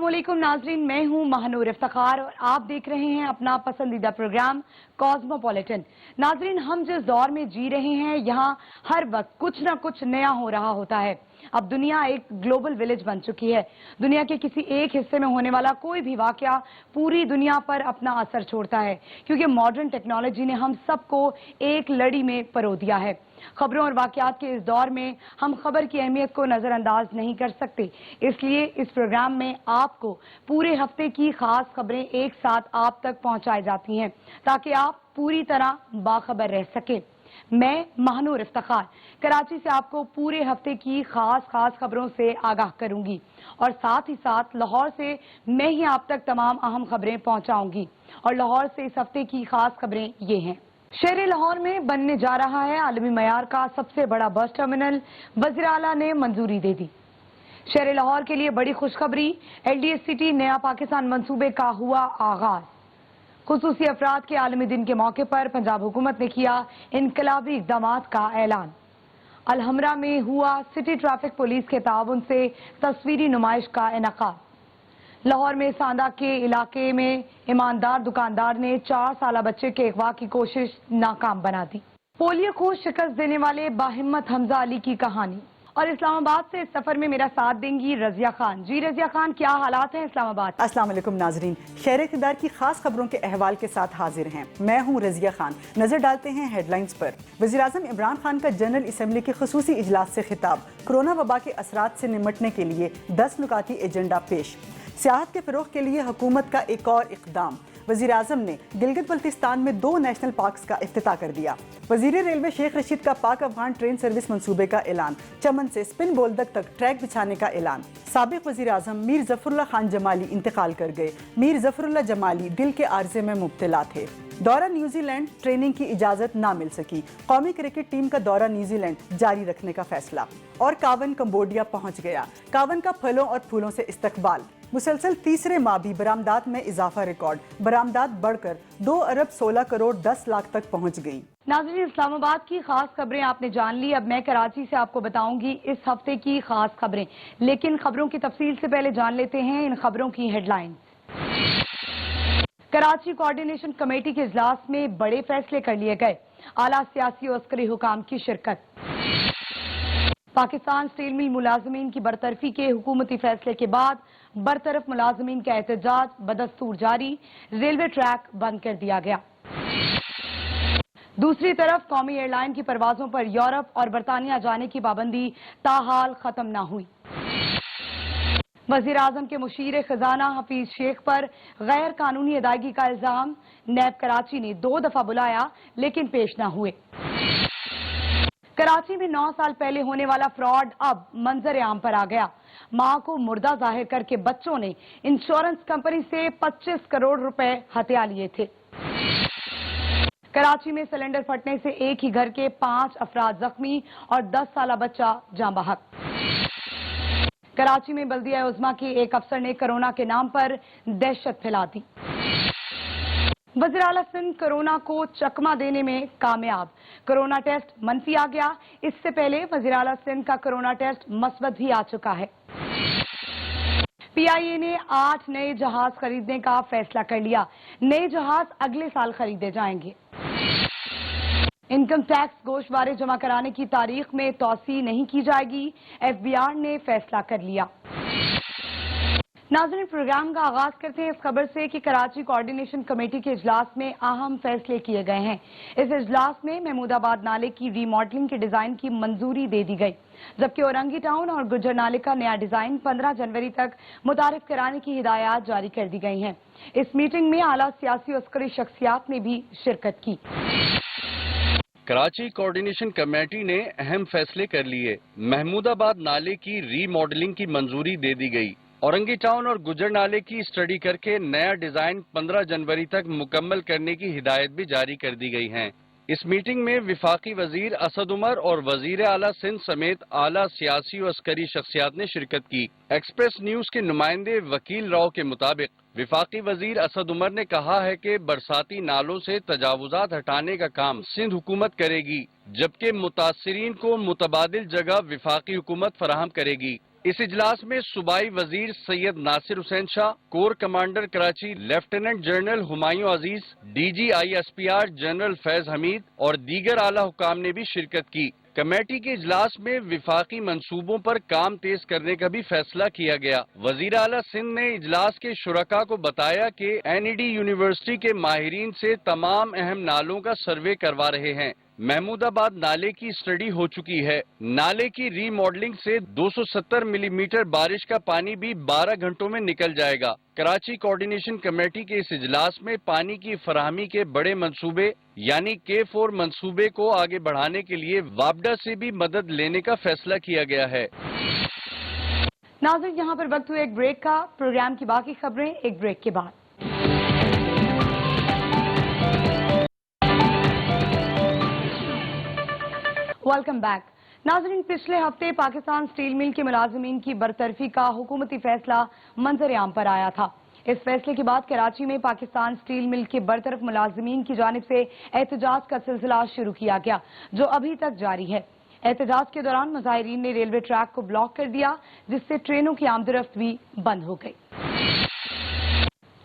अस्सलामुअलैकुम नाजरीन, मैं हूं महानूर इफ्तिखार और आप देख रहे हैं अपना पसंदीदा प्रोग्राम कॉस्मोपॉलिटन। नाजरीन, हम जिस दौर में जी रहे हैं यहाँ हर वक्त कुछ ना कुछ नया हो रहा होता है। अब दुनिया एक ग्लोबल विलेज बन चुकी है। दुनिया के किसी एक हिस्से में होने वाला कोई भी वाकया पूरी दुनिया पर अपना असर छोड़ता है, क्योंकि मॉडर्न टेक्नोलॉजी ने हम सबको एक लड़ी में परो दिया है। खबरों और वाकयात के इस दौर में हम खबर की अहमियत को नजरअंदाज नहीं कर सकते, इसलिए इस प्रोग्राम में आपको पूरे हफ्ते की खास खबरें एक साथ आप तक पहुंचाई जाती हैं ताकि आप पूरी तरह बाखबर रह सके। मैं महानूर इफ्तिखार कराची से आपको पूरे हफ्ते की खास खबरों से आगाह करूंगी और साथ ही साथ लाहौर से मैं ही आप तक तमाम अहम खबरें पहुंचाऊंगी। और लाहौर से इस हफ्ते की खास खबरें ये हैं। शहर लाहौर में बनने जा रहा है आलमी मयार का सबसे बड़ा बस टर्मिनल, वज़ीर आला ने मंजूरी दे दी। शहर लाहौर के लिए बड़ी खुशखबरी, LDS सिटी नया पाकिस्तान मंसूबे का हुआ आगाज। खुसूसी अफराद के आलमी दिन के मौके पर पंजाब हुकूमत ने किया इनकलाबी इक़दामात का ऐलान। अलहमरा में हुआ सिटी ट्रैफिक पुलिस के ताउन से तस्वीरी नुमाइश का इनेकाद। लाहौर में सांदा के इलाके में ईमानदार दुकानदार ने 4 साला बच्चे के अगवा की कोशिश नाकाम बना दी। पोलियो को शिकस्त देने वाले बाहिम्मत हमजा अली की कहानी। और इस्लामाबाद से इस सफर में मेरा साथ देंगी रजिया खान। जी रजिया खान, क्या हालात हैं इस्लामाबाद? अस्सलाम वालेकुम नाजरीन, शहर इक़्तिदार की खास खबरों के अहवाल के साथ हाजिर हैं। मैं हूं रजिया खान। नजर डालते हैं हेडलाइंस पर। वज़ीर आज़म इमरान खान का जनरल असम्बली के खुसूसी इजलास से खिताब। कोरोना वबा के असरात से निमटने के लिए 10 नुकाती एजेंडा पेश। सियाहत के फ़रोग़ के लिए हुकूमत का एक और इक़दाम। वज़ीर आज़म ने गिलगित बल्तिस्तान में 2 नेशनल पार्क्स का इफ्तिताह कर दिया। वज़ीर रेलवे शेख रशीद का पाक अफगान ट्रेन सर्विस मंसूबे का ऐलान। चमन से स्पिन बोल्दक तक ट्रैक बिछाने का ऐलान। साबिक़ वज़ीर आज़म मीर ज़फ़रुल्लाह खान जमाली इंतकाल कर गए। मीर ज़फ़रुल्लाह जमाली दिल के आर्जे में मुब्तला थे। दौरा न्यूजीलैंड, ट्रेनिंग की इजाज़त ना मिल सकी। कौमी क्रिकेट टीम का दौरा न्यूजीलैंड जारी रखने का फैसला। और कावन कंबोडिया पहुँच गया। कावन का फलों और फूलों से इस्तकबाल। मुसलसल तीसरे माह भी बरामदात में इजाफा रिकॉर्ड। बरामदात बढ़कर 2 अरब 16 करोड़ 10 लाख तक पहुंच गई। नाज़रीन, इस्लामाबाद की खास खबरें आपने जान ली। अब मैं कराची से आपको बताऊंगी इस हफ्ते की खास खबरें, लेकिन खबरों की तफसील से पहले जान लेते हैं इन खबरों की हेडलाइंस। कराची कोऑर्डिनेशन कमेटी के इजलास में बड़े फैसले कर लिए गए। आला सियासी और अस्करी हुकाम की शिरकत। पाकिस्तान स्टील मिल मुलाजमीन की बरतरफी के हुकूमती फैसले के बाद बरतरफ मुलाजमीन का एहतजाज बदस्तूर जारी। रेलवे ट्रैक बंद कर दिया गया। दूसरी तरफ कौमी एयरलाइन की परवाजों पर यूरोप और बरतानिया जाने की पाबंदी ताहाल खत्म ना हुई। वजीर आजम के मुशीर खजाना हफीज शेख पर गैर कानूनी अदायगी का इल्जाम। नैब कराची ने 2 दफा बुलाया लेकिन पेश न हुए। कराची में 9 साल पहले होने वाला फ्रॉड अब मंजर आम पर आ गया। मां को मुर्दा जाहिर करके बच्चों ने इंश्योरेंस कंपनी से 25 करोड़ रुपए हथिया लिए थे। कराची में सिलेंडर फटने से एक ही घर के 5 अफराद जख्मी और 10 साला बच्चा जाँ बहक। कराची में बल्दिया उज़्मा के एक अफसर ने कोरोना के नाम पर दहशत फैला दी। वज़ीर आला सिंध कोरोना को चकमा देने में कामयाब। कोरोना टेस्ट मनफी आ गया। इससे पहले वज़ीर आला सिंध का कोरोना टेस्ट मस्बत भी आ चुका है। PIA ने 8 नए जहाज खरीदने का फैसला कर लिया। नए जहाज अगले साल खरीदे जाएंगे। इनकम टैक्स गोशवारे जमा कराने की तारीख में तौसी नहीं की जाएगी। FBR ने फैसला कर लिया। नाज़रीन, प्रोग्राम का आगाज करते हैं इस खबर से कि कराची कोऑर्डिनेशन कमेटी के इजलास में अहम फैसले किए गए हैं। इस इजलास में महमूदाबाद नाले की रीमॉडलिंग के डिजाइन की मंजूरी दे दी गई, जबकि औरंगी टाउन और गुज्जर नाले का नया डिजाइन 15 जनवरी तक मुतारिफ कराने की हिदायत जारी कर दी गई हैं। इस मीटिंग में आला सियासी और अस्करी शख्सियात ने भी शिरकत की। कराची कोऑर्डिनेशन कमेटी ने अहम फैसले कर लिए। महमूदाबाद नाले की रीमॉडलिंग की मंजूरी दे दी गई। औरंगी टाउन और गुजर नाले की स्टडी करके नया डिजाइन 15 जनवरी तक मुकम्मल करने की हिदायत भी जारी कर दी गई है। इस मीटिंग में विफाकी वजीर असद उमर और वजीर आला सिंध समेत आला सियासी और अस्करी शख्सियात ने शिरकत की। एक्सप्रेस न्यूज के नुमाइंदे वकील राव के मुताबिक विफाकी वजीर असद उमर ने कहा है कि बरसाती नालों से तजावुजात हटाने का काम सिंध हुकूमत करेगी, जबकि मुतासिरीन को मुतबादिल जगह विफाकी हुकूमत फराहम करेगी। اس اجلاس میں صوبائی وزیر Syed Nasir Hussain Shah, corps commander Karachi lieutenant general Humayun Aziz, D G I S P R general Faiz Hameed اور دیگر اعلی حکام نے بھی شرکت کی۔ کمیٹی کے اجلاس میں وفاقی منصوبوں پر کام تیز کرنے کا بھی فیصلہ کیا گیا۔ وزیر اعلیٰ سندھ نے اجلاس کے شرکاء کو بتایا کہ این ای ڈی یونیورسٹی کے ماہرین سے تمام اہم نالوں کا سروے کروا رہے ہیں۔ محمود آباد نالے کی اسٹڈی ہو چکی ہے۔ نالے کی ری ماڈلنگ سے 270 ملی میٹر بارش کا پانی بھی 12 گھنٹوں میں نکل جائے گا۔ کراچی کوارڈینیشن کمیٹی کے اس اجلاس میں پانی کی فراہمی کے بڑے منصوبے یعنی K4 منصوبے کو آگے بڑھانے کے لیے وابڈا سے بھی مدد لینے کا فیصلہ کیا گیا ہے۔ ناظرین، یہاں پر وقت ہوئے ایک بریک کا۔ پروگرام کی باقی خبریں ایک بریک کے بعد۔ Welcome back. ناظرین، پچھلے ہفتے پاکستان سٹیل مل کے ملازمین کی برطرفی کا حکومتی فیصلہ منظر عام پر آیا تھا۔ اس فیصلے کے بعد کراچی میں پاکستان سٹیل مل کے برطرف ملازمین کی جانب سے احتجاج کا سلسلہ شروع کیا گیا، جو ابھی تک جاری ہے۔ احتجاج کے دوران مظاہرین نے ریلوے ٹریک کو بلاک کر دیا، جس سے ٹرینوں کی آمد و رفت بھی بند ہو گئی۔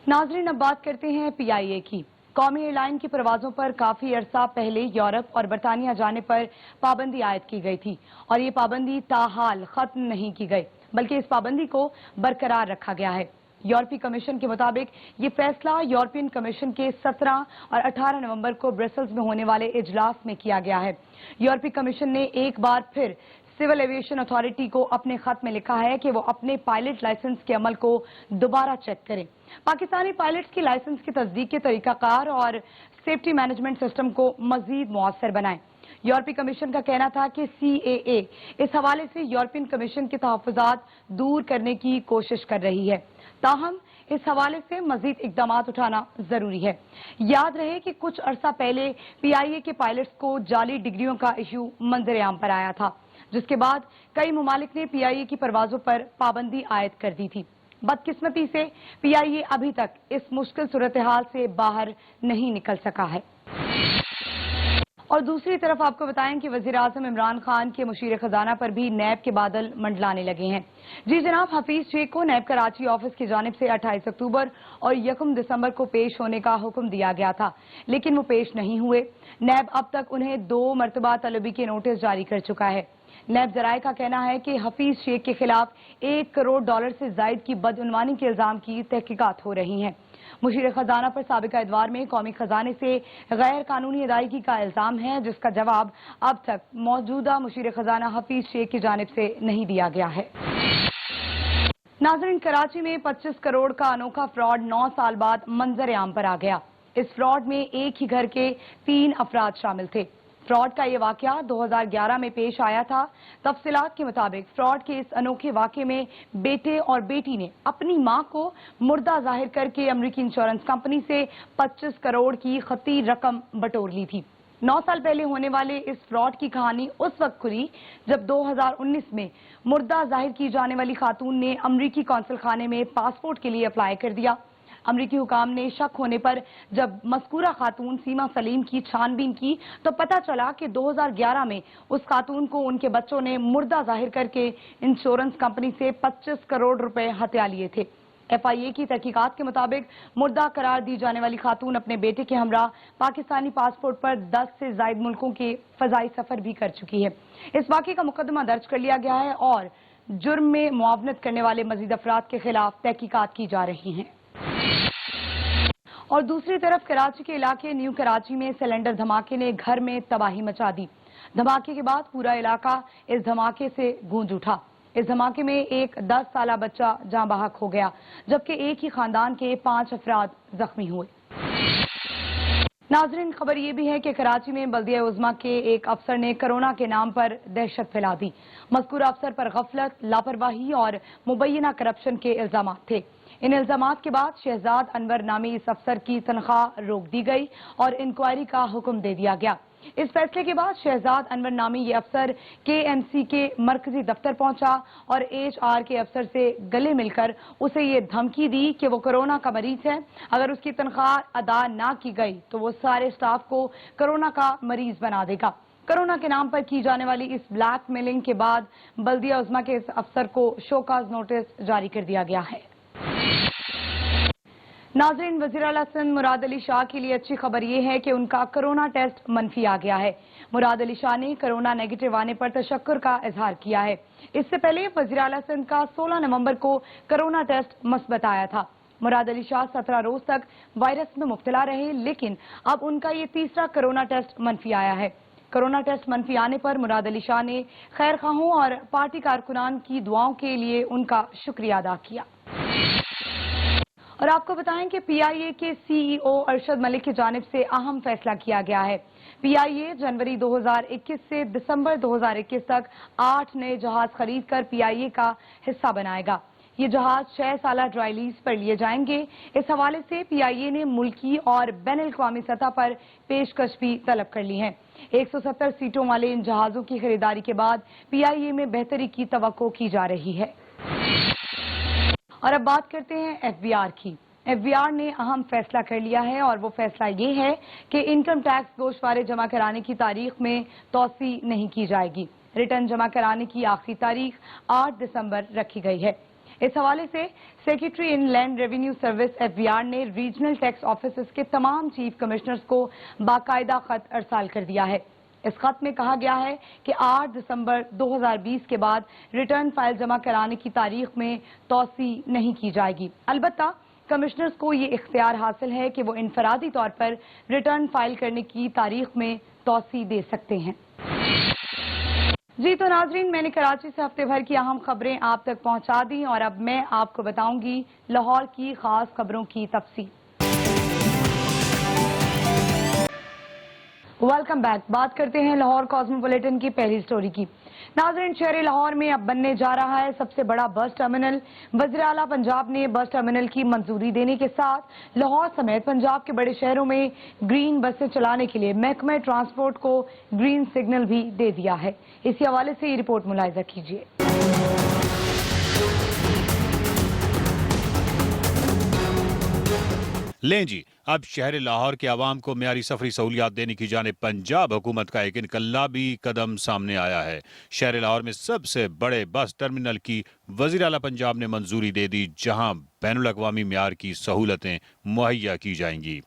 ناظرین، اب بات کرتے ہیں PIA کی۔ قومی ایئر لائن کی پروازوں پر کافی عرصہ پہلے یورپ اور برطانیہ جانے پر پابندی عائد کی گئی تھی، اور یہ پابندی تاحال ختم نہیں کی گئی، بلکہ اس پابندی کو برقرار رکھا گیا ہے۔ یورپی کمیشن کے مطابق یہ فیصلہ یورپین کمیشن کے 17 اور 18 نومبر کو برسلز میں ہونے والے اجلاس میں کیا گیا ہے۔ یورپی کمیشن نے ایک بار پھر سول ایویشن اتھارٹی کو اپنے خط میں لکھا ہے کہ وہ اپنے پائلٹ لائسنس کے عمل کو دوبارہ چیک کریں، پاکستانی پائلٹس کی لائسنس کی تصدیق کے طریقہ کار اور سیفٹی مینجمنٹ سسٹم کو مزید مؤثر بنائیں۔ یورپی کمیشن کا کہنا تھا کہ CAA اس حوالے سے یورپین کمیشن کے تحفظات دور کرنے کی کوشش کر رہی ہے، تاہم اس حوالے سے مزید اقدامات اٹھانا ضروری ہے۔ یاد رہے کہ کچھ عرصہ پہلے PIA کے پائلٹس کو جعلی ڈگریوں کا ایشو منظر عام پر آیا تھا، جس کے بعد کئی ممالک نے PIA کی پروازوں پر پابندی عائد کر دی تھی۔ بدقسمتی سے PIA ابھی تک اس مشکل صورتحال سے باہر نہیں نکل سکا ہے۔ اور دوسری طرف آپ کو بتائیں کہ وزیر اعظم عمران خان کے مشیر خزانہ پر بھی نیب کے بادل منڈلانے لگے ہیں۔ جی جناب، حفیظ شیخ کو نیب کراچی آفس کی جانب سے 28 اکتوبر اور 1 دسمبر کو پیش ہونے کا حکم دیا گیا تھا، لیکن وہ پیش نہیں ہوئے۔ نیب اب تک انہیں 2 مرتبہ طلبی کے نوٹس جاری کر چکا ہے۔ نیب ذرائع کا کہنا ہے کہ حفیظ شیخ کے خلاف $1 کروڑ سے زائد کی بدعنوانی کے الزام کی تحقیقات ہو رہی ہیں۔ مشیر خزانہ پر سابقہ ادوار میں قومی خزانے سے غیر قانونی ادائیگی کا الزام ہے، جس کا جواب اب تک موجودہ مشیر خزانہ حفیظ شیخ کی جانب سے نہیں دیا گیا ہے۔ ناظرین، کراچی میں 25 کروڑ کا انوکھا فراڈ 9 سال بعد منظر عام پر آ گیا۔ اس فراڈ میں ایک ہی گھر کے 3 افراد شامل تھے۔ فراڈ کا یہ واقعہ 2011 میں پیش آیا تھا۔ تفصیلات کے مطابق فراڈ کے اس انوکھے واقعے میں بیٹے اور بیٹی نے اپنی ماں کو مردہ ظاہر کر کے امریکی انشورنس کمپنی سے 25 کروڑ کی خطیر رقم بٹور لی تھی۔ 9 سال پہلے ہونے والے اس فراڈ کی کہانی اس وقت کھلی جب 2019 میں مردہ ظاہر کی جانے والی خاتون نے امریکی قونصل خانے میں پاسپورٹ کے لیے اپلائی کر دیا۔ امریکی حکام نے شک ہونے پر جب مذکورہ خاتون سیما سلیم کی چھان بین کی تو پتہ چلا کہ 2011 میں اس خاتون کو ان کے بچوں نے مردہ ظاہر کر کے انشورنس کمپنی سے 25 کروڑ روپے ہتھیا لیے تھے۔ FIA کی تحقیقات کے مطابق مردہ قرار دی جانے والی خاتون اپنے بیٹے کے ہمراہ پاکستانی پاسپورٹ پر 10 سے زائد ملکوں کے فضائی سفر بھی کر چکی ہے۔ اس واقعے کا مقدمہ درج کر لیا گیا ہے اور جرم میں معاونت کرنے والے مزید افراد کے خلاف تحقیقات کی جا رہی ہیں۔ اور دوسری طرف کراچی کے علاقے نیو کراچی میں سلنڈر دھماکے نے گھر میں تباہی مچا دی۔ دھماکے کے بعد پورا علاقہ اس دھماکے سے گونج اٹھا۔ اس دھماکے میں ایک 10 سالہ بچہ جاں بحق ہو گیا، جبکہ ایک ہی خاندان کے 5 افراد زخمی ہوئے۔ ناظرین، خبر یہ بھی ہے کہ کراچی میں بلدیہ عظمیٰ کے ایک افسر نے کرونا کے نام پر دہشت پھیلا دی۔ مذکورہ افسر پر غفلت، لاپرواہی اور مبینہ کرپشن کے الزامات تھے۔ ان الزامات کے بعد شہزاد انور نامی اس افسر کی تنخواہ روک دی گئی اور انکوائری کا حکم دے دیا گیا۔ اس فیصلے کے بعد شہزاد انور نامی یہ افسر KMC کے مرکزی دفتر پہنچا اور HR کے افسر سے گلے مل کر اسے یہ دھمکی دی کہ وہ کرونا کا مریض ہے، اگر اس کی تنخواہ ادا نہ کی گئی تو وہ سارے سٹاف کو کرونا کا مریض بنا دے گا۔ कोरोना के नाम पर की जाने वाली इस ब्लैक मेलिंग के बाद बल्दिया उज़्मा के इस अफसर को शोकाज नोटिस जारी कर दिया गया है। नाज़रीन, वज़ीर आला सिंध मुराद अली शाह के लिए अच्छी खबर ये है कि उनका कोरोना टेस्ट मनफी आ गया है। मुराद अली शाह ने कोरोना नेगेटिव आने पर तशक्कुर का इजहार किया है। इससे पहले वज़ीर आला सिंध का 16 नवंबर को कोरोना टेस्ट मस्बत आया था। मुराद अली शाह 17 रोज तक वायरस में मुब्तला रहे, लेकिन अब उनका ये तीसरा कोरोना टेस्ट मनफी आया है। कोरोना टेस्ट मनफी आने पर मुराद अली शाह ने खैर खाहों और पार्टी कारकुनान की दुआओं के लिए उनका शुक्रिया अदा किया। और आपको बताएं कि पीआईए के सीईओ अरशद मलिक की जानिब से अहम फैसला किया गया है। पीआईए जनवरी 2021 से दिसंबर 2021 तक 8 नए जहाज खरीद कर पीआईए का हिस्सा बनाएगा। ये जहाज 6 साल ड्राई लीज पर लिए जाएंगे। इस हवाले से पीआईए ने मुल्की और बैन अल-अक़वामी सतह पर पेशकश भी तलब कर ली है। 170 सीटों वाले इन जहाजों की खरीदारी के बाद पीआईए में बेहतरी की तवक्को की जा रही है। और अब बात करते हैं एफबीआर की। एफबीआर ने अहम फैसला कर लिया है और वो फैसला ये है कि इनकम टैक्स गोशवारे जमा कराने की तारीख में तोसी नहीं की जाएगी। रिटर्न जमा कराने की आखिरी तारीख 8 दिसंबर रखी गई है। इस हवाले से सेक्रेटरी इन लैंड रेवेन्यू सर्विस एफबीआर ने रीजनल टैक्स ऑफिसर्स के तमाम चीफ कमिश्नर्स को बाकायदा खत अरसाल कर दिया है। इस खत में कहा गया है कि 8 दिसंबर 2020 के बाद रिटर्न फाइल जमा कराने की तारीख में तोसी नहीं की जाएगी। अलबत्ता कमिश्नर्स को ये इख्तियार हासिल है कि वो इनफरादी तौर पर रिटर्न फाइल करने की तारीख में तोसी दे सकते हैं। जी तो नाजरीन, मैंने कराची से हफ्ते भर की अहम खबरें आप तक पहुंचा दी और अब मैं आपको बताऊंगी लाहौर की खास खबरों की तफसील। Welcome back. बात करते हैं लाहौर कॉस्मोपॉलिटन की पहली स्टोरी की। नाज़रीन, शहर लाहौर में अब बनने जा रहा है सबसे बड़ा बस टर्मिनल। वज़ीर आला पंजाब ने बस टर्मिनल की मंजूरी देने के साथ लाहौर समेत पंजाब के बड़े शहरों में ग्रीन बसें चलाने के लिए महकमा ट्रांसपोर्ट को ग्रीन सिग्नल भी दे दिया है। इसी हवाले से ये रिपोर्ट मुलाहिजा कीजिए। लें जी, अब शहर लाहौर के आवाम को म्यारी सफरी सहूलियात देने की जानिब पंजाब हुकूमत का एक इनकलाबी कदम सामने आया है। शहर लाहौर में सबसे बड़े बस टर्मिनल की वज़ीर आला पंजाब ने मंजूरी दे दी, जहां बैनुल अक़वामी म्यार की सहूलतें मुहैया की जाएंगी।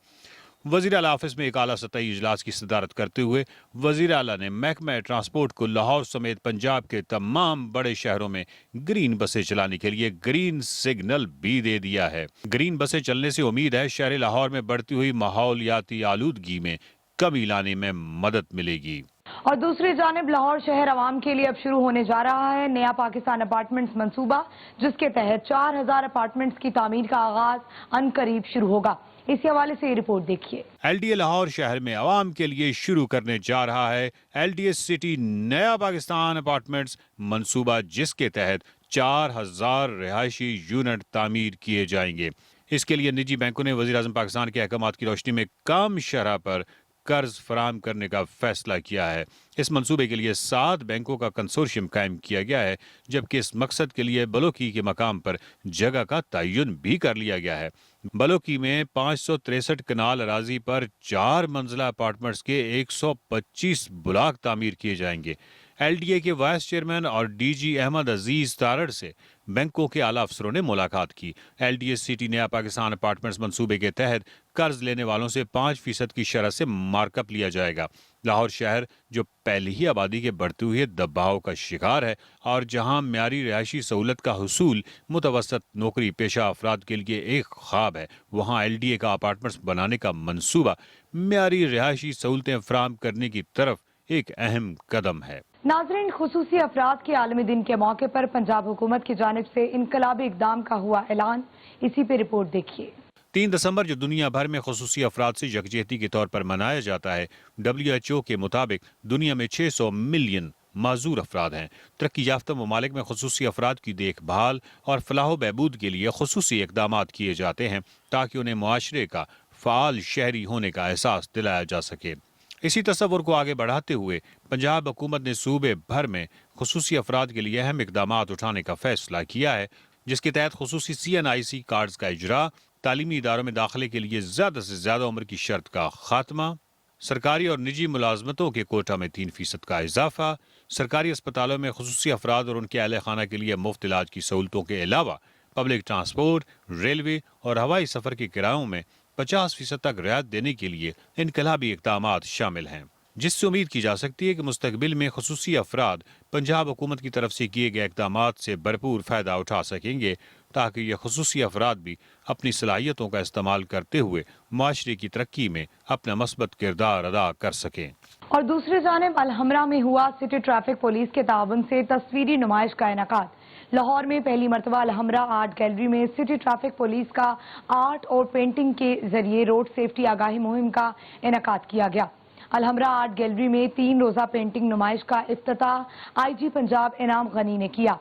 वज़ीर आला ऑफिस में एक आला सतही इजलास की सदारत करते हुए वज़ीर आला ने महकमा ट्रांसपोर्ट को लाहौर समेत पंजाब के तमाम बड़े शहरों में ग्रीन बसें चलाने के लिए ग्रीन सिग्नल भी दे दिया है। ग्रीन बसें चलने से उम्मीद है शहर लाहौर में बढ़ती हुई माहौलियाती आलूदगी में कमी लाने में मदद मिलेगी। और दूसरी जानिब लाहौर शहर आवाम के लिए अब शुरू होने जा रहा है नया पाकिस्तान अपार्टमेंट्स मंसूबा, जिसके तहत 4000 अपार्टमेंट्स की तामीर का आगाज अनकरीब शुरू होगा। इसी हवाले से ये रिपोर्ट देखिए। एलडीए लाहौर शहर में आवाम के लिए शुरू करने जा रहा है एलडीए सिटी नया पाकिस्तान अपार्टमेंट्स मंसूबा, जिसके तहत 4000 रिहायशी यूनिट तामीर किए जाएंगे। इसके लिए निजी बैंकों ने वज़ीर आज़म पाकिस्तान के अहकामात की रोशनी में कम शरह पर कर्ज फराम करने का फैसला किया है। इस मंसूबे के लिए 7 बैंकों का कंसोर्शियम कायम किया गया है, जबकि इस मकसद के लिए बलोकी के मकाम पर जगह का तयन भी कर लिया गया है। बलोकी में 563 कनाल अराजी पर 4 मंजिला अपार्टमेंट्स के 125 ब्लॉक तामीर किए जाएंगे। एलडीए के वाइस चेयरमैन और डीजी अहमद अजीज तारड़ से बैंकों के आला अफसरों ने मुलाकात की। एलडीए सिटी नया पाकिस्तान अपार्टमेंट्स मंसूबे के तहत कर्ज लेने वालों से 5% की शरह से मार्कअप लिया जाएगा। लाहौर शहर, जो पहले ही आबादी के बढ़ते हुए दबाव का शिकार है और जहां म्यारी रिहायशी सहूलत का हुसूल मुतवसत नौकरी पेशा अफराद के लिए एक ख्वाब है, वहां एलडीए का अपार्टमेंट्स बनाने का मंसूबा म्यारी रिहायशी सहूलतें फराहम करने की तरफ एक अहम कदम है। नाजरीन, खुसूसी अफराद के आलमी दिन के मौके पर पंजाब हुकूमत की जानिब से इनकलाबी इकदाम का हुआ ऐलान। इसी पे रिपोर्ट देखिए। 3 दिसंबर जो दुनिया भर में खुसूसी अफराद से यकजहती के तौर पर मनाया जाता है। WHO के मुताबिक दुनिया में 600 मिलियन माजूर अफराद हैं। तरक्की याफ्ता ममालिक में खुसूसी अफराद की देखभाल और फलाह बहबूद के लिए खुसूसी इकदाम किए जाते हैं ताकि उन्हें मुआशरे का फ़ाल शहरी होने का एहसास दिलाया जा सके। इसी तस्वुर को आगे बढ़ाते हुए पंजाब हुकूमत ने सूबे भर में खुसूसी अफराद के लिए अहम इकदाम उठाने का फैसला किया है, जिसके तहत खुसूसी CNIC कार्ड्स का इजरा, तालीमी इदारों में दाखिले के लिए ज़्यादा से ज़्यादा उम्र की शर्त का खात्मा, सरकारी और निजी मुलाजमतों के कोटा में 3% का इजाफा, सरकारी अस्पतालों में खुसूसी अफराद और उनके अहल खाना के लिए मुफ्त इलाज की सहूलतों के अलावा पब्लिक ट्रांसपोर्ट, रेलवे और हवाई सफर के किरायों में 50% तक रियायत देने के लिए इनकलाबी इक़दामात शामिल हैं, जिससे उम्मीद की जा सकती है कि मुस्तकबिल में खुसूसी अफराद पंजाब हुकूमत की तरफ से किए गए इक़दामात से भरपूर फ़ायदा उठा सकेंगे, ताकि ये खुसूसी अफराद भी अपनी सलाहियतों का इस्तेमाल करते हुए माशरे की तरक्की में अपना मस्बत किरदार अदा कर सकें। और दूसरी जानिब अलहमरा में हुआ सिटी ट्रैफिक पुलिस के ताउन से तस्वीरी नुमाइश का इनेकाद। लाहौर में पहली मरतबा अलहमरा आर्ट गैलरी में सिटी ट्रैफिक पुलिस का आर्ट और पेंटिंग के जरिए रोड सेफ्टी आगाही मुहिम का इनेकाद किया गया। अलहमरा आर्ट गैलरी में 3 रोजा पेंटिंग नुमाइश का इफ्तिताह आईजी पंजाब इनाम गनी ने किया।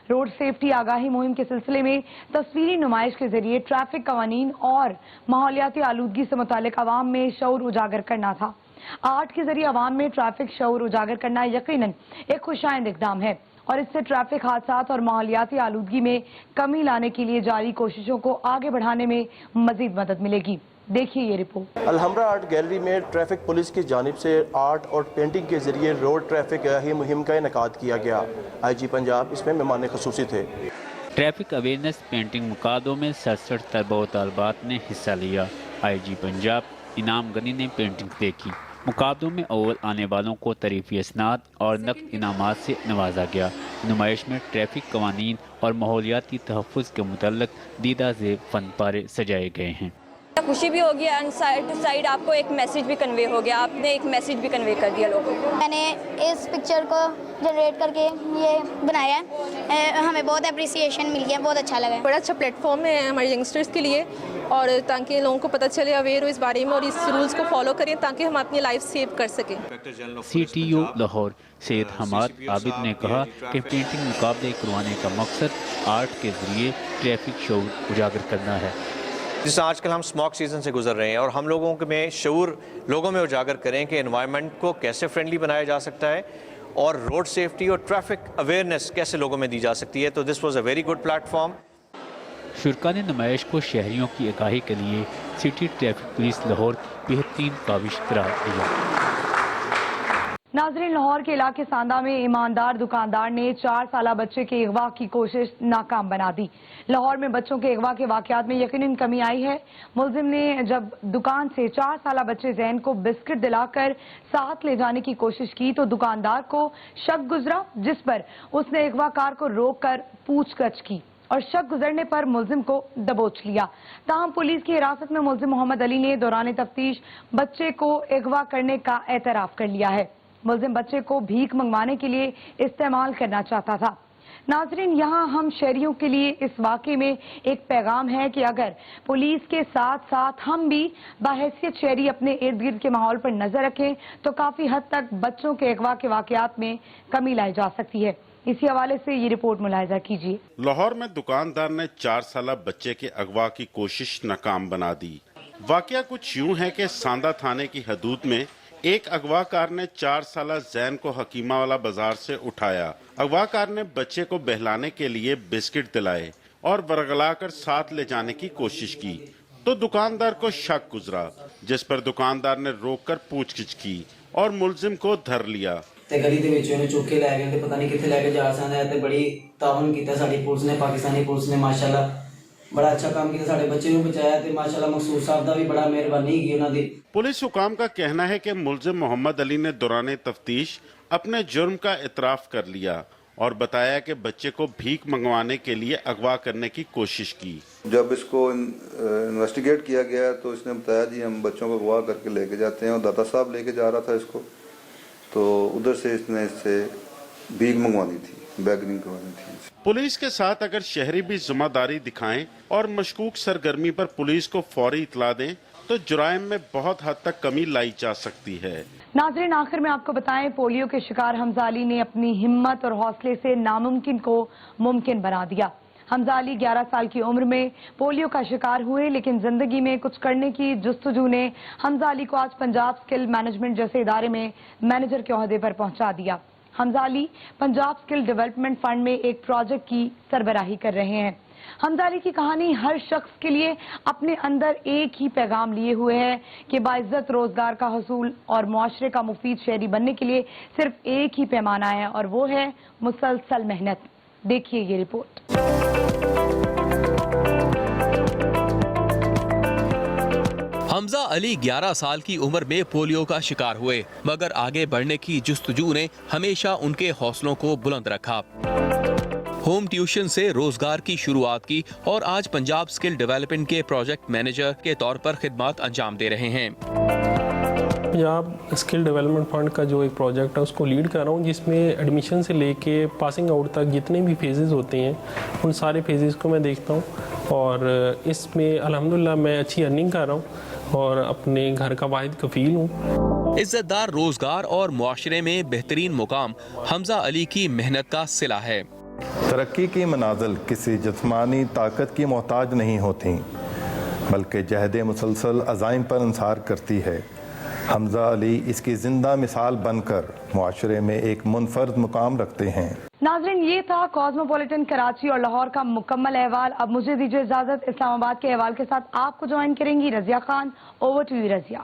रोड सेफ्टी आगाही मुहिम के सिलसिले में तस्वीरी नुमाइश के जरिए ट्रैफिक कवानीन और माहौलियाती आलूदगी से मुतालिक अवाम में शऊर उजागर करना था। आर्ट के जरिए अवाम में ट्रैफिक शऊर उजागर करना यकीनन एक खुशाइंद इक़दाम है और इससे ट्रैफिक हादसात और माहौलियाती आलूदगी में कमी लाने के लिए जारी कोशिशों को आगे बढ़ाने में मजीद मदद मिलेगी। देखिए ये रिपोर्ट। अलहमरा आर्ट गैलरी में ट्रैफिक पुलिस की जानिब से आर्ट और पेंटिंग के जरिए रोड ट्रैफिक आगाही मुहिम का इनेकाद किया गया। आईजी पंजाब इसमें मेहमान खुसूसी थे। ट्रैफिक अवेयरनेस पेंटिंग मुकाबलों में 67 तलबा व तालबात ने हिस्सा लिया। आईजी पंजाब इनाम गनी ने पेंटिंग देखी। मुकाबलों में अव्वल आने वालों को तरीफी इसनाद और नक़द इनामात से नवाजा गया। नुमाइश में ट्रैफिक कवानीन और माहौलियाती तहफ़्फ़ुज़ के मुतल्लिक़ दीदा ज़ेब फन पारे सजाए गए हैं। खुशी भी होगी एंड साइड टू साइड आपको एक मैसेज भी कन्वे हो गया, आपने एक मैसेज भी कन्वे कर दिया लोगों को। मैंने इस पिक्चर को जनरेट करके ये बनाया है, हमें बहुत अप्रिसिएशन मिल गया, बहुत अच्छा लगा। बड़ा अच्छा प्लेटफॉर्म है हमारे यंगस्टर्स के लिए, और ताकि लोगों को पता चले, अवेयर हो इस बारे में और इस रूल्स को फॉलो करें ताकि हम अपनी लाइफ सेव कर सकें। CTO लाहौर सैयद हमाद आबिद ने कहा कि पेंटिंग मुकाबले करवाने का मकसद आर्ट के जरिए ट्रैफिक शऊर उजागर करना है। जिस आजकल हम स्मॉग सीज़न से गुजर रहे हैं और हम लोगों में शऊर लोगों में उजागर करें कि एनवायरनमेंट को कैसे फ्रेंडली बनाया जा सकता है और रोड सेफ्टी और ट्रैफिक अवेयरनेस कैसे लोगों में दी जा सकती है, तो this was a very good platform. शुरका ने नुमाइश को शहरियों की आगाही के लिए सिटी ट्रैफिक पुलिस लाहौर बेहतरीन काविश करार दिया। नाजरीन, लाहौर के इलाके सांदा में ईमानदार दुकानदार ने 4 साला बच्चे के अगवा की कोशिश नाकाम बना दी। लाहौर में बच्चों के अगवा के वाकयात में यकीनन कमी आई है। मुलजिम ने जब दुकान से 4 साला बच्चे जैन को बिस्किट दिलाकर साथ ले जाने की कोशिश की तो दुकानदार को शक गुजरा, जिस पर उसने अगवाकार को रोककर पूछताछ की और शक गुजरने पर मुलजिम को दबोच लिया। ताहम पुलिस की हिरासत में मुलजिम मोहम्मद अली ने दौरान तफ्तीश बच्चे को अगवा करने का एतराफ कर लिया है। मुलजिम बच्चे को भीख मंगवाने के लिए इस्तेमाल करना चाहता था। नाजरीन, यहाँ हम शहरियों के लिए इस वाक़े में एक पैगाम है कि अगर पुलिस के साथ साथ हम भी बाहैसियत शहरी अपने इर्द गिर्द के माहौल पर नजर रखें तो काफी हद तक बच्चों के अगवा के वाकयात में कमी लाई जा सकती है। इसी हवाले से ये रिपोर्ट मुलाहिजा कीजिए। लाहौर में दुकानदार ने 4 साला बच्चे के अगवा की कोशिश नाकाम बना दी। वाकया कुछ यूं है कि सांदा थाने की हदूद में एक अगवाकार ने 4 साला जैन को हकीमा वाला बाजार से उठाया। अगवाकार ने बच्चे को बहलाने के लिए बिस्किट दिलाए और बरगलाकर साथ ले जाने की कोशिश की तो दुकानदार को शक गुजरा, जिस पर दुकानदार ने रोककर पूछगिछ की और मुलजिम को धर लिया। ਤੇ ਗਲੀ ਦੇ ਵਿੱਚ ਉਹਨੂੰ ਚੁੱਕ ਕੇ ਲੈ ਗਏ ਤੇ ਪਤਾ ਨਹੀਂ ਕਿੱਥੇ ਲੈ ਕੇ ਜਾ ਸਕਦਾ ਹੈ ਤੇ ਬੜੀ ਤਾਵਨ ਕੀਤਾ ਸਾਡੀ ਪੁਲਿਸ ਨੇ, ਪਾਕਿਸਤਾਨੀ ਪੁਲਿਸ ਨੇ ਮਾਸ਼ਾਅੱਲਾ बड़ा अच्छा काम किया, साढ़े बच्चे को बचाया ते माशाल्लाह मकसूद साहब दा भी बड़ा मेहरबानी की उन्हां दी। पुलिस हुकाम का कहना है कि मुलजिम मोहम्मद अली ने दौरान तफ्तीश अपने जुर्म का इतराफ कर लिया और बताया कि बच्चे को भीख मंगवाने के लिए अगवा करने की कोशिश की। जब इसको इन्वेस्टिगेट किया गया तो इसने बताया जी हम बच्चों को अगवा करके लेके जाते हैं और दाता साहब लेके जा रहा था इसको, तो उधर से इसने इससे भीख मंगवानी थी, बैगनिंग करवानी थी। पुलिस के साथ अगर शहरी भी जिम्मेदारी दिखाएं और मशकूक सरगर्मी पर पुलिस को फौरी इतला दें तो जुराइम में बहुत हद तक कमी लाई जा सकती है। नाज़रीन, आखिर में आपको बताएं, पोलियो के शिकार हमजा अली ने अपनी हिम्मत और हौसले से नामुमकिन को मुमकिन बना दिया। हमजा अली 11 साल की उम्र में पोलियो का शिकार हुए, लेकिन जिंदगी में कुछ करने की जुस्तजू ने हमजा अली को आज पंजाब स्किल मैनेजमेंट जैसे इदारे में मैनेजर के ओहदे पर पहुंचा दिया। Hamza Ali Punjab skill development fund में एक प्रोजेक्ट की सरबराही कर रहे हैं। حمزہ علی کی کہانی ہر شخص کے لیے اپنے اندر ایک ہی پیغام لیے ہوئے ہے کہ باعزت روزگار کا حصول اور معاشرے کا مفید شہری بننے کے لیے صرف ایک ہی پیمانہ ہے اور وہ ہے مسلسل محنت. دیکھیے یہ رپورٹ. حمزہ علی 11 سال کی عمر میں پولیو کا شکار ہوئے، مگر آگے بڑھنے کی جستجو نے ہمیشہ ان کے حوصلوں کو بلند رکھا. ہوم ٹیوشن سے روزگار کی شروعات کی اور آج پنجاب اسکل ڈیولپمنٹ کے پروجیکٹ مینیجر کے طور پر خدمات انجام دے رہے ہیں. پنجاب اسکل ڈیولپمنٹ فنڈ کا جو ایک پروجیکٹ ہے اس کو لیڈ کر رہا ہوں، جس میں ایڈمیشن سے لے کے پاسنگ آؤٹ تک جتنے بھی فیزز ہوتے ہیں ان سارے فیزز کو میں دیکھتا ہوں اور اس میں الحمدللہ میں اچھی ارننگ کر رہا ہوں اور اپنے گھر کا واحد کفیل ہوں. عزت دار روزگار اور معاشرے میں بہترین مقام حمزہ علی کی محنت کا صلہ ہے. ترقی کی منازل کسی جسمانی طاقت کی محتاج نہیں ہوتی بلکہ جہد مسلسل عزائم پر انحصار کرتی ہے. حمزہ علی اس کی زندہ مثال بن کر معاشرے میں ایک منفرد مقام رکھتے ہیں. ناظرین، یہ تھا کاسموپولیٹن کراچی اور لاہور کا مکمل احوال. اب مجھے دیجیے اجازت، اسلام آباد کے احوال کے ساتھ آپ کو جوائن کریں گی Razia Khan. Over to you Razia.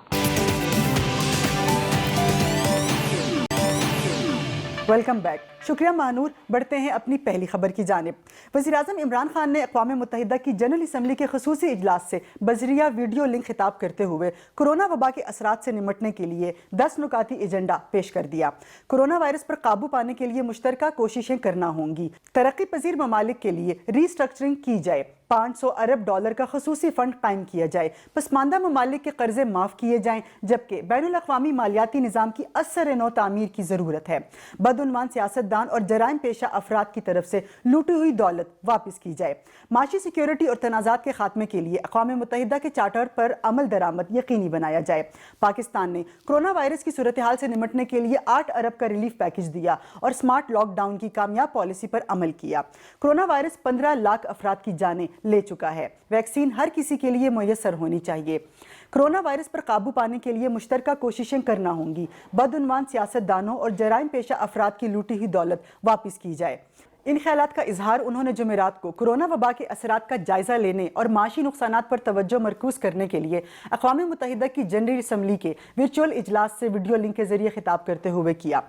Welcome back. شکریہ مانور. بڑھتے ہیں اپنی پہلی خبر کی جانب. وزیراعظم عمران خان نے اقوام متحدہ کی جنرل اسمبلی کے خصوصی اجلاس سے بذریعہ ویڈیو لنک خطاب کرتے ہوئے کورونا وبا کے اثرات سے نمٹنے کے لیے 10 نکاتی ایجنڈا پیش کر دیا. کورونا وائرس پر قابو پانے کے لیے مشترکہ کوششیں کرنا ہوں گی. ترقی پذیر ممالک کے لیے ری اسٹرکچرنگ کی جائے. $500 ارب کا خصوصی فنڈ قائم کیا جائے. پسماندہ ممالک کے قرضے معاف کیے جائیں جبکہ بین الاقوامی مالیاتی نظام کی اثر نو تعمیر کی ضرورت ہے. بدعنوان سیاستدان اور جرائم پیشہ افراد کی طرف سے لوٹی ہوئی دولت واپس کی جائے. معاشی سیکیورٹی اور تنازعات کے خاتمے کے لیے اقوام متحدہ کے چارٹر پر عمل درآمد یقینی بنایا جائے. پاکستان نے کورونا وائرس کی صورتحال سے نمٹنے کے لیے 8 ارب کا ریلیف پیکج دیا اور سمارٹ لاک ڈاؤن کی کامیاب پالیسی پر عمل کیا. کورونا وائرس 15 لاکھ افراد کی جانیں لے چکا ہے. ویکسین ہر کسی کے لیے میسر ہونی چاہیے. کورونا وائرس پر قابو پانے کے لیے مشترکہ کوششیں کرنا ہوں گی. بدعنوان سیاستدانوں اور جرائم پیشہ افراد کی لوٹی ہوئی دولت واپس کی جائے. ان خیالات کا اظہار انہوں نے جمعرات کو کورونا وبا کے اثرات کا جائزہ لینے اور معاشی نقصانات پر توجہ مرکوز کرنے کے لیے اقوام متحدہ کی جنرل اسمبلی کے ورچوئل اجلاس سے ویڈیو لنک کے ذریعے خطاب کرتے ہوئے کیا.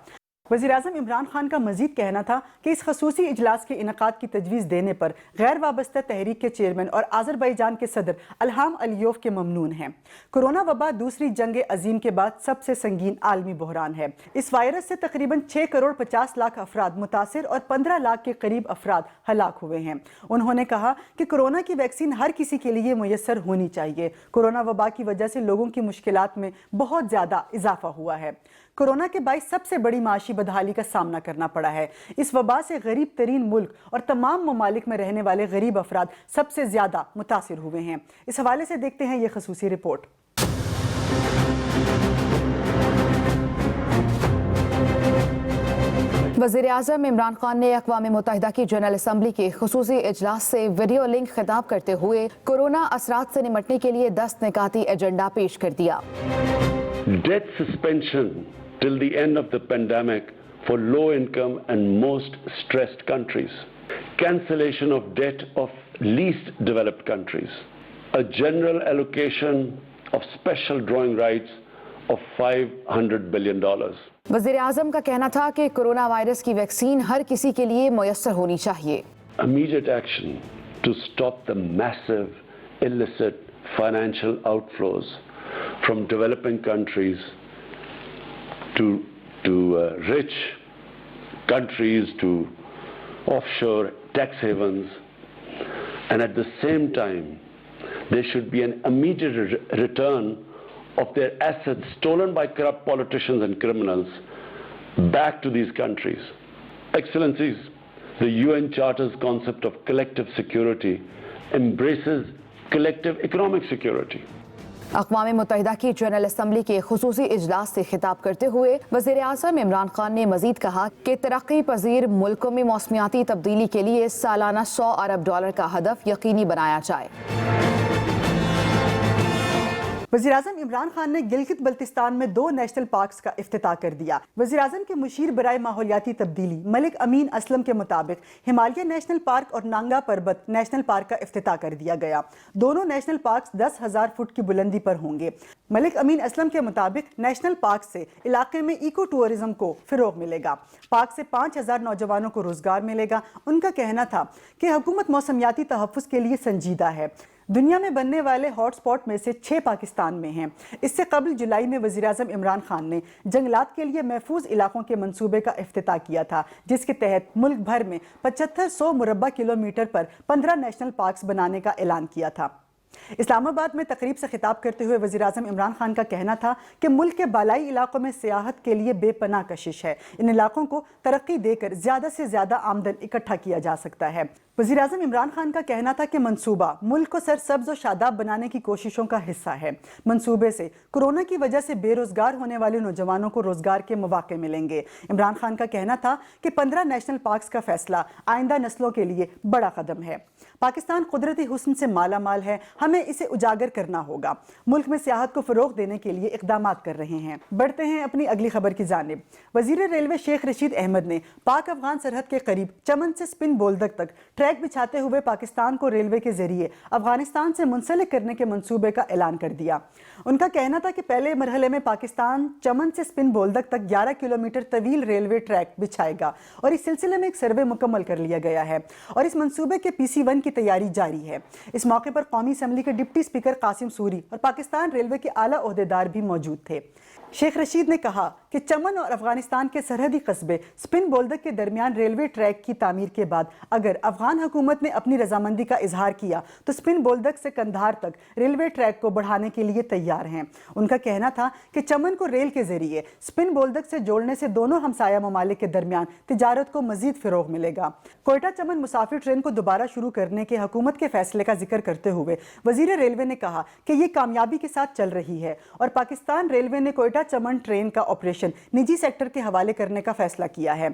وزیراعظم عمران خان کا مزید کہنا تھا کہ اس خصوصی اجلاس کے انعقاد کی تجویز دینے پر غیر وابستہ تحریک کے چیئرمین اور آذربائیجان کے صدر الہام علیوف کے ممنون ہیں. کورونا وبا دوسری جنگ عظیم کے بعد سب سے سنگین عالمی بحران ہے. اس وائرس سے تقریباً 6 کروڑ 50 لاکھ افراد متاثر اور 15 لاکھ کے قریب افراد ہلاک ہوئے ہیں. انہوں نے کہا کہ کورونا کی ویکسین ہر کسی کے لیے میسر ہونی چاہیے. کورونا وبا کی وجہ سے لوگوں کی مشکلات میں بہت زیادہ اضافہ ہوا ہے. کورونا کے باعث سب سے بڑی معاشی بدحالی کا سامنا کرنا پڑا ہے. اس وبا سے غریب ترین ملک اور تمام ممالک میں رہنے والے غریب افراد سب سے زیادہ متاثر ہوئے ہیں. اس حوالے سے دیکھتے ہیں یہ خصوصی رپورٹ. وزیراعظم عمران خان نے اقوام متحدہ کی جنرل اسمبلی کے خصوصی اجلاس سے ویڈیو لنک خطاب کرتے ہوئے کورونا اثرات سے نمٹنے کے لیے 10 نکاتی ایجنڈا پیش کر دیا. Debt suspension till the end of the pandemic for low income and most stressed countries. Cancellation of debt of least developed countries. A general allocation of special drawing rights of $500 billion. وزیر اعظم کا کہنا تھا کہ corona virus کی vaccine ہر کسی کے لیے میسر ہونی چاہیے. Immediate action to stop the massive illicit financial outflows from developing countries to rich countries, to offshore tax havens, and at the same time there should be an immediate return of their assets stolen by corrupt politicians and criminals back to these countries. Excellencies, the UN Charter's concept of collective security embraces collective economic security. اقوام متحدہ کی general assembly کے خصوصی اجلاس سے خطاب کرتے ہوئے وزیر اعظم عمران خان نے مزید کہا کہ ترقی پذیر ملکوں میں موسمیاتی تبدیلی کے لیے سالانہ $100 ارب کا ہدف یقینی بنایا جائے. वज़ीर-ए-आज़म इमरान खान ने गिलगित बल्तिस्तान में 2 नेशनल पार्क्स का इफ्तिताह कर दिया। वज़ीर-ए-आज़म के मुशीर बराए माहौलियाती तब्दीली मलिक अमीन असलम के मुताबिक हिमालय नेशनल पार्क और नांगा पर्बत नेशनल पार्क का इफ्तिताह कर दिया गया। दोनों नेशनल पार्क्स 10,000 फुट की बुलंदी पर होंगे। मलिक अमीन असलम के मुताबिक नेशनल पार्क से इलाके में इको टूरिज्म को फिरोग मिलेगा। पार्क से 5,000 नौजवानों को रोजगार मिलेगा। उनका कहना था कि हुकूमत मौसमियाती तहफ़्फ़ुज़ के लिए संजीदा है। दुनिया में बनने वाले हॉटस्पॉट में से 6 पाकिस्तान में हैं। इससे कबल जुलाई में वज़ीर-ए-आज़म इमरान खान ने जंगलात के लिए महफूज इलाकों के मंसूबे का इफ्तिताह किया था, जिसके तहत मुल्क भर में 7500 मुरब्बा किलोमीटर पर 15 नेशनल पार्क्स बनाने का ऐलान किया था। इस्लामाबाद में तकरीब से खिताब करते हुए वज़ीर-ए-आज़म इमरान खान का कहना था कि मुल्क के बालाई इलाकों में सियाहत के लिए बेपनाह कशिश है। इन इलाकों को तरक्की देकर ज़्यादा से ज़्यादा आमदन इकट्ठा किया जा सकता है। वज़ीर-ए-आज़म इमरान खान का कहना था कि मंसूबा मुल्क को सरसब्ज और शादाब बनाने की कोशिशों का हिस्सा है। मंसूबे से कोरोना की वजह से बेरोजगार होने वाले नौजवानों को रोजगार के मौके मिलेंगे। इमरान खान का कहना था कि 15 नेशनल पार्क्स का फैसला आइंदा नस्लों के लिए बड़ा कदम है। पाकिस्तान कुदरती हुस्न से माला माल है, हमें इसे उजागर करना होगा। मुल्क में सियाहत को फरोग देने के लिए इकदाम कर रहे हैं। बढ़ते हैं अपनी अगली खबर की जानिब। वजीर रेलवे शेख रशीद अहमद ने पाक अफगान सरहद के करीब चमन से स्पिन बोल्दक तक ट्रैक बिछाते हुए पाकिस्तान को रेलवे के जरिए अफगानिस्तान से मुंसलिक करने के मंसूबे का ऐलान कर दिया। उनका कहना था कि पहले मरहले में पाकिस्तान चमन से स्पिन बोल्दक तक 11 किलोमीटर तवील रेलवे ट्रैक बिछाएगा और इस सिलसिले में एक सर्वे मुकम्मल कर लिया गया है और इस मंसूबे के PC1 की तैयारी जारी है। इस मौके पर कौमी असम्बली के डिप्टी स्पीकर कासिम सूरी और पाकिस्तान रेलवे के आला ओहदेदार भी मौजूद थे। शेख रशीद ने कहा कि चमन और अफगानिस्तान के सरहदी कस्बे स्पिन बोल्दक के दरमियान रेलवे ट्रैक की तामीर के बाद अगर अफगान हुकूमत ने अपनी रजामंदी का इजहार किया तो स्पिन बोल्दक से कंधार तक रेलवे ट्रैक को बढ़ाने के लिए तैयार हैं। उनका कहना था कि चमन को रेल के जरिए स्पिन बोल्दक से जोड़ने से दोनों हमसाया ममालिक के दरमियान तिजारत को मजीद फिरोग मिलेगा। कोयटा चमन मुसाफिर ट्रेन को दोबारा शुरू करने के हुकूमत के फैसले का जिक्र करते हुए वजीर रेलवे ने कहा कि ये कामयाबी के साथ चल रही है और पाकिस्तान रेलवे ने कोयटा चमन ट्रेन का ऑपरेशन निजी सेक्टर के हवाले करने का फैसला किया है।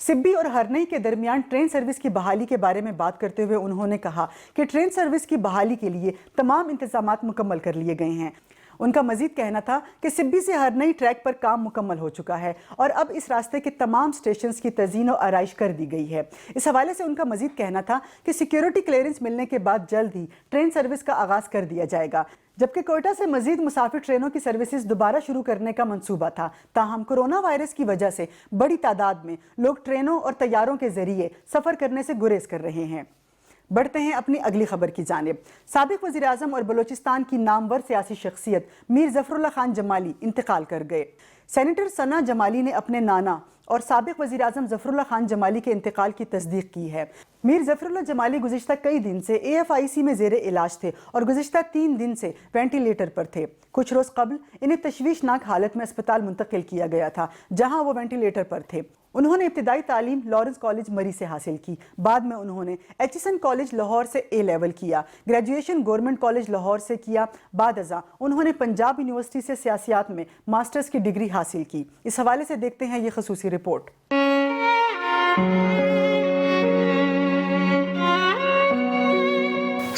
सिब्बी और हरनई के दरमियान ट्रेन सर्विस की बहाली के बारे में बात करते हुए उन्होंने कहा कि ट्रेन सर्विस की बहाली के लिए तमाम इंतजामात मुकम्मल कर लिए गए हैं। उनका मजीद कहना था कि सिब्बी से हरनई ट्रैक पर काम मुकम्मल हो चुका है और अब इस रास्ते के तमाम स्टेशंस की तज़ीन और आराइश कर दी गई है। इस हवाले से उनका मजीद कहना था कि सिक्योरिटी क्लियरेंस मिलने के बाद जल्द ही ट्रेन सर्विस का आगाज़ कर दिया जाएगा, जबकि कोयटा से मजीद मुसाफिर ट्रेनों की सर्विसेज दोबारा शुरू करने का मंसूबा था। ताहम कोरोना वायरस की वजह से बड़ी तादाद में लोग ट्रेनों और तैयारों के जरिए सफ़र करने से गुरेज कर रहे हैं। बढ़ते हैं अपनी अगली खबर की जानिब। साबिक वज़ीर आज़म और बलोचिस्तान की नामवर सियासी शख्सियत मीर ज़फ़रुल्लाह खान जमाली इंतकाल कर गए। सेनेटर सना जमाली ने अपने नाना और साबिक वज़ीर आज़म ज़फ़रुल्लाह खान जमाली के इंतकाल की तस्दीक की है। मीर ज़फ़रुल्लाह जमाली गुज़िश्ता कई दिन से AFIC में ज़ेरे इलाज थे और गुज़िश्ता 3 दिन से वेंटिलेटर पर थे। कुछ रोज़ कबल इन्हें तशवीशनाक हालत में अस्पताल मुंतकिल किया गया था, जहां वो वेंटिलेटर पर थे। उन्होंने इब्तिदाई तालीम लॉरेंस कॉलेज मरी से हासिल की। बाद में उन्होंने HSN कॉलेज लाहौर से A लेवल किया। ग्रेजुएशन गवर्नमेंट कॉलेज लाहौर से किया। बाद अज़ा उन्होंने पंजाब यूनिवर्सिटी से सियासियात में मास्टर्स की डिग्री हासिल की। इस हवाले से देखते हैं ये खसूसी रिपोर्ट।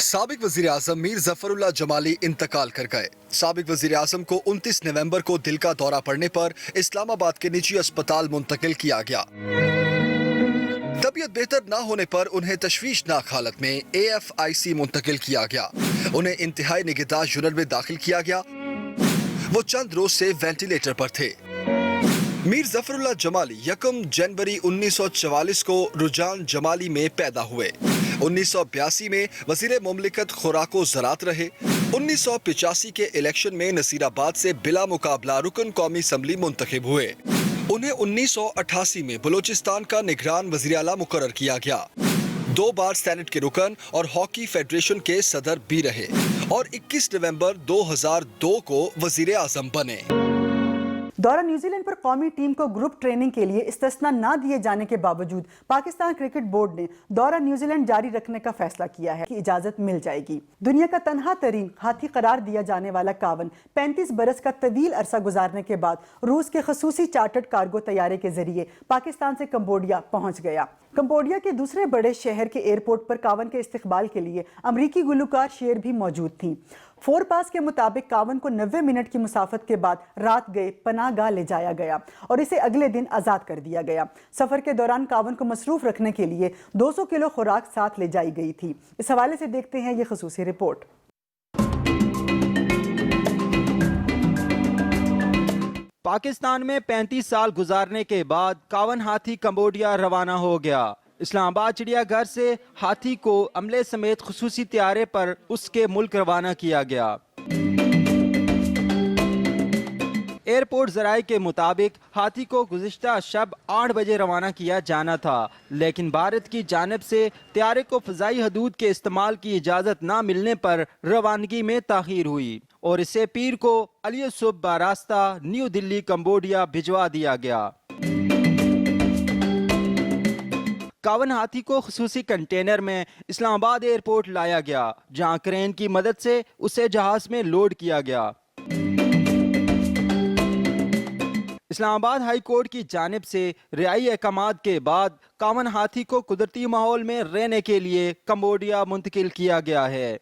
साबिक वज़ीर आज़म मीर ज़फ़रुल्लाह जमाली इंतकाल कर गए। साबिक वज़ीर आज़म को 29 नवंबर को दिल का दौरा पड़ने पर इस्लामाबाद के निजी अस्पताल मुंतकिल किया गया। तबीयत बेहतर न होने पर उन्हें तशवीशनाक हालत में AFIC मुंतकिल किया गया। उन्हें इंतहाई निगहदाश्त यूनिट में दाखिल किया गया। वो चंद रोज से वेंटिलेटर पर थे। मीर ज़फ़रुल्लाह जमाली 1 जनवरी 1944 को रुजान जमाली में पैदा हुए। 1982 में वजीर मुमलिकत खुराको ज़रात रहे। 1985 के इलेक्शन में नसीराबाद से बिला मुकाबला रुकन कौमी असम्बली मुंतखब हुए। उन्हें 1988 में बलोचिस्तान का निगरान वज़ीर आला मुकर्रर किया गया। 2 बार सेनेट के रुकन और हॉकी फेडरेशन के सदर भी रहे और 21 नवंबर 2002 को वज़ीर आज़म बने। दौरा न्यूजीलैंड पर कौमी टीम को ग्रुप ट्रेनिंग के लिए इस्तिस्ना न दिए जाने के बावजूद पाकिस्तान क्रिकेट बोर्ड ने दौरा न्यूजीलैंड जारी रखने का फैसला किया है कि इजाजत मिल जाएगी। दुनिया का तन्हा तरीन हाथी करार दिया जाने वाला कावन 35 बरस का तवील अरसा गुजारने के बाद रूस के खसूसी चार्टर्ड कार्गो तैयारे के जरिए पाकिस्तान से कंबोडिया पहुंच गया। कंबोडिया के दूसरे बड़े शहर के एयरपोर्ट पर कावन के इस्तकबाल के लिए अमरीकी गुलूकार शेर भी मौजूद थी। فور پاس کے مطابق کاون کو 90 منٹ کی مسافت کے بعد رات گئے پناہ گاہ لے جایا گیا اور اسے اگلے دن آزاد کر دیا گیا۔ سفر کے دوران کاون کو مصروف رکھنے کے لیے 200 کلو خوراک ساتھ لے جائی گئی تھی۔ اس حوالے سے دیکھتے ہیں یہ خصوصی رپورٹ۔ پاکستان میں 35 سال گزارنے کے بعد کاون ہاتھی کمبوڈیا روانہ ہو گیا۔ اسلام آباد چڑیا گھر سے ہاتھی کو عملے سمیت خصوصی طیارے پر اس کے ملک روانہ کیا گیا۔ ایئرپورٹ ذرائع کے مطابق ہاتھی کو گزشتہ شب 8 بجے روانہ کیا جانا تھا، لیکن بھارت کی جانب سے طیارے کو فضائی حدود کے استعمال کی اجازت نہ ملنے پر روانگی میں تاخیر ہوئی اور اسے پیر کو علی صبح باراستہ نیو دلی کمبوڈیا بھجوا دیا گیا۔ کاون ہاتھی کو خصوصی کنٹینر میں اسلام آباد ایئرپورٹ لایا گیا، جہاں کرین کی مدد سے اسے جہاز میں لوڈ کیا گیا۔ اسلام آباد ہائی کورٹ کی جانب سے رہائی احکامات کے بعد کاون ہاتھی کو قدرتی ماحول میں رہنے کے لیے کمبوڈیا منتقل کیا گیا ہے۔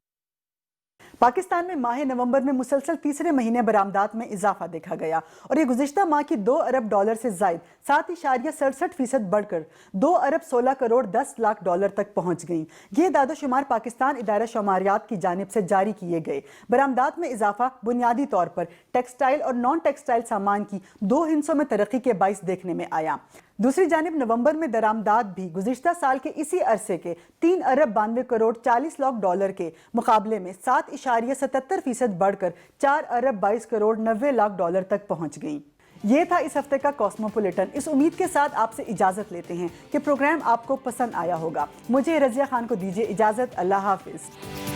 پاکستان میں ماہ نومبر میں مسلسل تیسرے مہینے برآمدات میں اضافہ دیکھا گیا اور یہ گزشتہ ماہ کی $2 ارب سے زائد 7.67% بڑھ کر $2 ارب 16 کروڑ 10 لاکھ تک پہنچ گئیں۔ یہ اعداد و شمار پاکستان ادارہ شماریات کی جانب سے جاری کیے گئے۔ برآمدات میں اضافہ بنیادی طور پر ٹیکسٹائل اور نان ٹیکسٹائل سامان کی 2 ہندسوں میں ترقی کے باعث دیکھنے میں آیا۔ دوسری جانب نومبر میں درآمدات بھی گزشتہ سال کے اسی عرصے کے $3 ارب 92 کروڑ 40 لاکھ کے مقابلے میں 7.77% بڑھ کر $4 ارب 22 کروڑ 90 لاکھ تک پہنچ گئیں۔ یہ تھا اس ہفتے کا کاسموپولیٹن۔ اس امید کے ساتھ آپ سے اجازت لیتے ہیں کہ پروگرام آپ کو پسند آیا ہوگا۔ مجھے رضیہ خان کو دیجیے اجازت۔ اللہ حافظ۔